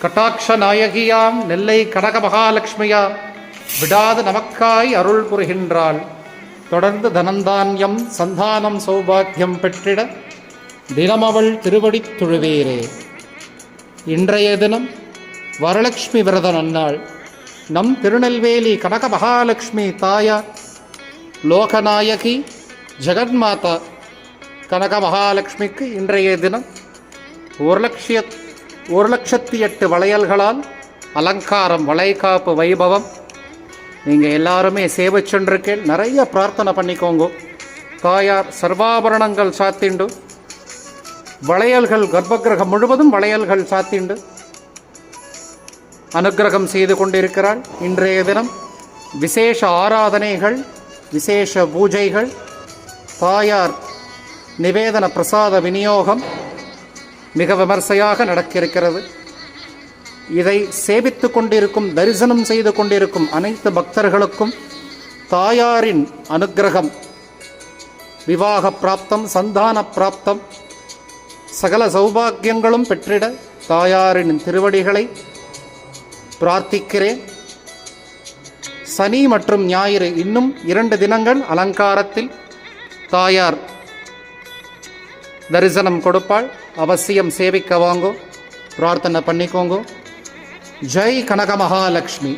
கட்டாட்ச நாயகியாம் நெல்லை கனக மகாலட்சுமியாம் விடாது நமக்காய் அருள் புரிகின்றாள். தொடர்ந்து தனந்தான்யம் சந்தானம் சௌபாக்கியம் பெற்றிட தினமவள் திருவடித் தொழுவேரே. இன்றைய தினம் வரலட்சுமி விரத நன்னாள். நம் திருநெல்வேலி கனக மகாலட்சுமி தாயார் லோகநாயகி ஜெகன்மாதா கனக மகாலட்சுமிக்கு இன்றைய தினம் 1,08,008 வளையல்களால் அலங்காரம், வளைகாப்பு வைபவம். நீங்கள் எல்லாருமே சேவை சென்றிருக்கேன். நிறைய பிரார்த்தனை பண்ணிக்கோங்க. தாயார் சர்வாபரணங்கள் சாத்திண்டு, வளையல்கள் கர்ப்பகிரகம் முழுவதும் வளையல்கள் சாத்திண்டு அனுக்கிரகம் செய்து கொண்டிருக்கிறாள். இன்றைய தினம் விசேஷ ஆராதனைகள், விசேஷ பூஜைகள், தாயார் நிவேதன பிரசாத விநியோகம் மிக விமர்சையாக நடக்கிருக்கிறது. இதை சேவித்து கொண்டிருக்கும், தரிசனம் செய்து கொண்டிருக்கும் அனைத்து பக்தர்களுக்கும் தாயாரின் அனுக்கிரகம், விவாக பிராப்தம், சந்தான பிராப்தம், சகல சௌபாக்கியங்களும் பெற்றிட தாயாரின் திருவடிகளை பிரார்த்திக்கிறேன். சனி மற்றும் ஞாயிறு இன்னும் 2 தினங்கள் அலங்காரத்தில் தாயார் தரிசனம் கொடுப்பாள். அவசியம் சேவிக்க வாங்கோ, பிரார்த்தனை பண்ணிக்கோங்க. ஜெய் கனக மகாலட்சுமி.